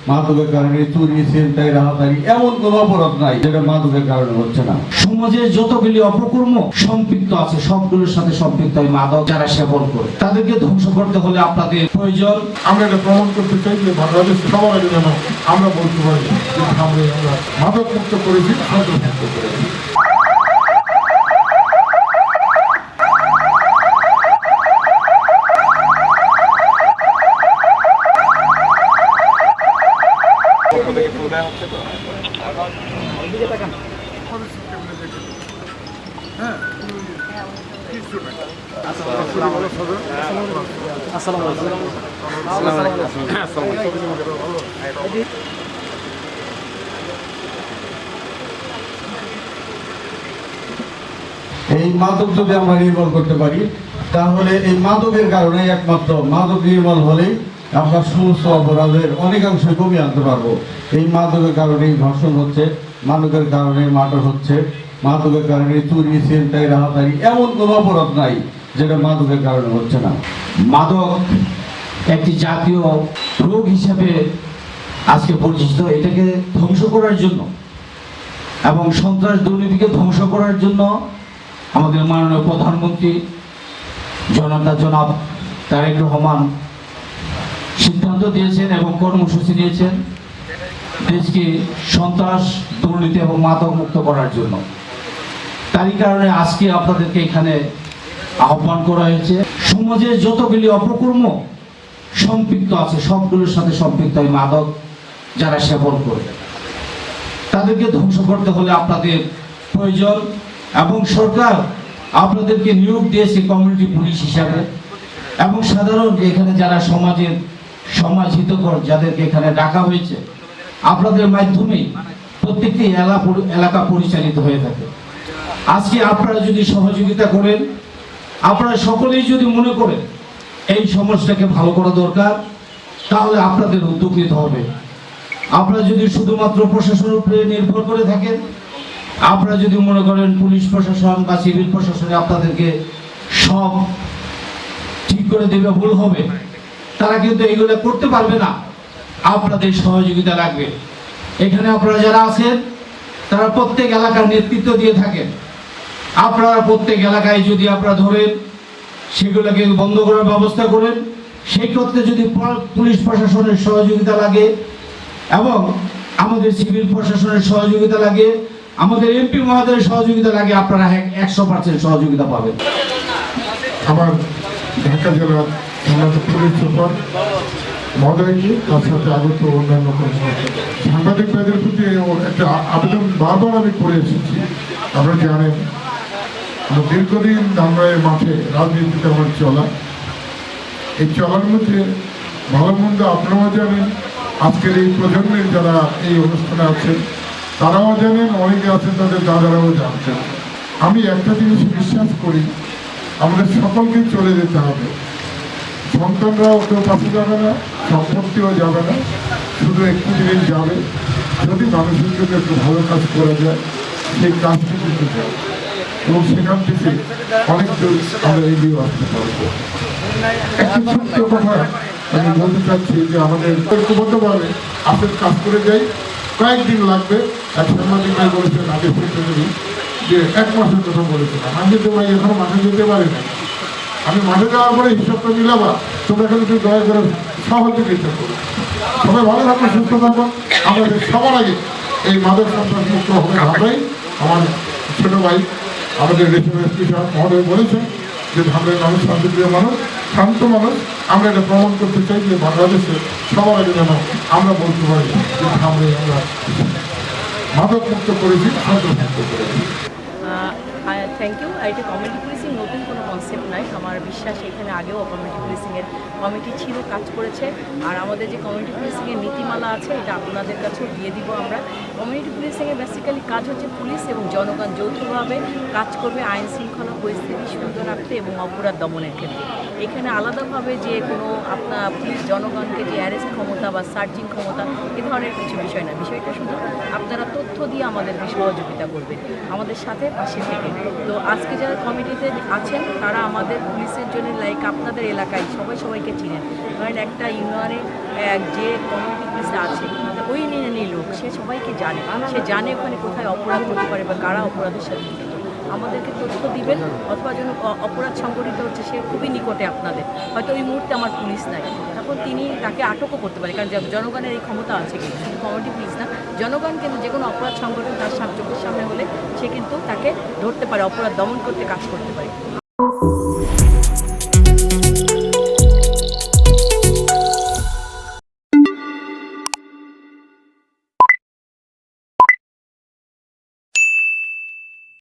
মাদকের কারণে চুরি ছিনতাই রাহাতারি এমন কোনো অপরাধ নাই যেটা মাদকের কারণে হচ্ছে না। সমাজে যতগুলি অপকর্ম সম্পৃক্ত আছে সবগুলোর সাথে সম্পৃক্ত এই মাদক যারা সেবন করে তাদেরকে ধ্বংস করতে হলে আপনাদের প্রয়োজন। আমরা এটা প্রমাণ করতে চাই যে বাংলাদেশ সবার আগে যেন আমরা বলতে পারি যে আমরা মাদক মুক্ত করেছি, সন্ত্রাস মুক্ত করেছি। এই মাদক যদি আমরা নির্মূল করতে পারি তাহলে এই মাদকের কারণে একমাত্র মাদক নির্মূল হলেই আমরা সমস্ত অপরাধের অনেকাংশ কমিয়ে আনতে পারবো। এই মাদকের কারণে ধর্ষণ হচ্ছে, মাদকের কারণে মার্ডার হচ্ছে, মাদকের কারণে চুরি ছিনতাই রাহাতারি এমন কোনো অপরাধ নাই যেটা মাদকের কারণে হচ্ছে না। মাদক একটি জাতীয় রোগ হিসেবে আজকে পরিচিত। এটাকে ধ্বংস করার জন্য এবং সন্ত্রাস দুর্নীতিকে ধ্বংস করার জন্য আমাদের মাননীয় প্রধানমন্ত্রী জনাব তারেক রহমান সিদ্ধান্ত দিয়েছেন এবং কর্মসূচি নিয়েছেন দেশকে সন্ত্রাস দুর্নীতি এবং মাদক মুক্ত করার জন্য। তারই কারণে আজকে আপনাদেরকে এখানে আহ্বান করা হয়েছে। সমাজে যতগুলি অপকর্ম সম্পৃক্ত আছে সবগুলোর সাথে সম্পৃক্ত এই মাদক যারা সেবন করে তাদেরকে ধ্বংস করতে হলে আপনাদের প্রয়োজন এবং সরকার আপনাদেরকে নিয়োগ দিয়েছে কমিউনিটি পুলিশ হিসাবে এবং সাধারণ এখানে যারা সমাজ হিতকর যাদেরকে এখানে ডাকা হয়েছে আপনাদের মাধ্যমেই প্রত্যেকটি এলাকা পরিচালিত হয়ে থাকে। আজকে আপনারা যদি সহযোগিতা করেন, আপনারা সকলেই যদি মনে করেন এই সমাজটাকে ভালো করা দরকার, তাহলে আপনাদের উদ্যোগ নিতে হবে। আপনারা যদি শুধুমাত্র প্রশাসনের উপরে নির্ভর করে থাকেন, আপনারা যদি মনে করেন পুলিশ প্রশাসন বা সিভিল প্রশাসনে আপনাদেরকে সব ঠিক করে দেবে, ভুল হবে, তারা কিন্তু এগুলো করতে পারবে না। আপনাদের সহযোগিতা লাগবে। এখানে আপনারা যারা আছেন তারা প্রত্যেক এলাকার নেতৃত্ব দিয়ে থাকেন। আপনারা প্রত্যেক এলাকায় যদি আপনারা ধরেন সেগুলোকে বন্ধ করার ব্যবস্থা করেন, সেই ক্ষেত্রে যদি পুলিশ প্রশাসনের সহযোগিতা লাগে এবং আমাদের সিভিল প্রশাসনের সহযোগিতা লাগে, আমাদের এমপি মহোদয়ের সহযোগিতা লাগে, আপনারা 100% সহযোগিতা পাবেন। আমার ঢাকা জেলার পুলিশ সুপার মহোদয়কে তার সাথে আগত অন্যান্য সাংবাদিক ভাইদের প্রতি একটা আবেদন বারবার আমি করে এসেছি। আপনারা জানেন দীর্ঘদিন ধামরাইয়ের মাঠে রাজনীতিতে আমার চলা, এই চলার মধ্যে ভালো মন্দ আপনারাও জানেন, আজকের এই প্রজন্মের যারা এই অনুষ্ঠানে আছেন তারাও জানেন, অনেকে আছেন তাদের দাদারাও জানতেন। আমি একটা জিনিস বিশ্বাস করি, আমাদের সকলকে চলে যেতে হবে। সন্তানরাও কেউ পাশে যাবে না, সম্পত্তিও যাবে না, শুধু একটু জিনিস যাবে, যদি মানুষের জন্য একটু ভালো কাজ করা যায় সেই কাজটি করতে চাই এবং সেখান থেকে অনেক দূর আমরা এগিয়ে আসতে পারবো। একটি ছোট্ট কথা আমি বলতে চাচ্ছি যে আমাদের ঐক্যবদ্ধভাবে আপনার কাজ করে যাই, কয়েকদিন লাগবে। এক সাংবাদিক ভাই বলেছেন আগে সেক্রেটারি যে 1 মাসের কথা বলেছিলাম, আমি যেতে ভাই এখনো মাঠে যেতে পারি না। আমি মাঠে যাওয়ার পরে হিসাবটা মিলাবা, তোমরা এখানে একটু দয়া করে সহযোগিতা করো। সবাই ভালো থাকবেন, সুস্থ থাকবেন। আমাদের সবার আগে এই মাদক সন্ত্রাস মুক্ত হবে আমরাই। আমার ছোটো ভাই আমাদের রেশন এসপি সাহেব মহোদয় বলেছেন যে ধামরাই মানুষ শান্তিপ্রিয় মানুষ, শান্ত মানুষ। আমরা এটা প্রমাণ করতে চাই যে বাংলাদেশে সবার আগে যেন আমরা বলতে পারি যে ধামরাই আমরা মাদক মুক্ত করেছি, সন্ত্রাস মুক্ত করেছি। Thank you. এটা কমিউনিটি পুলিশিং নতুন কোনো কনসেপ্ট নয়। আমার বিশ্বাস এখানে আগেও কমিউনিটি পুলিশিংয়ের কমিটি ছিল, কাজ করেছে। আর আমাদের যে কমিউনিটি পুলিশিংয়ের নীতিমালা আছে এটা আপনাদের কাছেও দিয়ে দিব আমরা। কমিউনিটি পুলিশিংয়ের বেসিক্যালি কাজ হচ্ছে পুলিশ এবং জনগণ যৌথভাবে কাজ করবে আইন শৃঙ্খলা পরিস্থিতি সুন্দর রাখতে এবং অপরাধ দমনের ক্ষেত্রে। এখানে আলাদাভাবে যে কোনো আপনার পুলিশ জনগণকে যে অ্যারেস্ট ক্ষমতা বা সার্চিং ক্ষমতা এ ধরনের কিছু বিষয় না। বিষয়টা শুধু আপনারা তথ্য দিয়ে আমাদেরকে সহযোগিতা করবেন, আমাদের সাথে পাশে থেকে। তো আজকে যারা কমিটিতে আছেন তারা আমাদের পুলিশের জন্য লাইক আপনাদের এলাকায় সবাইকে চিনেন। ধরেন একটা ইউনিয়নে যে কমিউনিটি পুলিশ আছে সে সবাইকে জানে, সে জানে ওখানে কোথায় অপরাধ হতে পারে বা কারা অপরাধের সাথে জড়িত। আমাদেরকে তথ্য দিবেন, অথবা যেন অপরাধ সংগঠিত হচ্ছে সে খুবই নিকটে আপনাদের, হয়তো ওই মুহূর্তে আমার পুলিশ নাই, তখন তাকে আটকও করতে পারে, কারণ জনগণের এই ক্ষমতা আছে, কিন্তু শুধু কমিউনিটি পুলিশ না, জনগণ কিন্তু যে কোনো অপরাধ সংগঠন তার চোখের সামনে হলে সে কিন্তু তাকে ধরতে পারে, অপরাধ দমন করতে কাজ করতে পারে।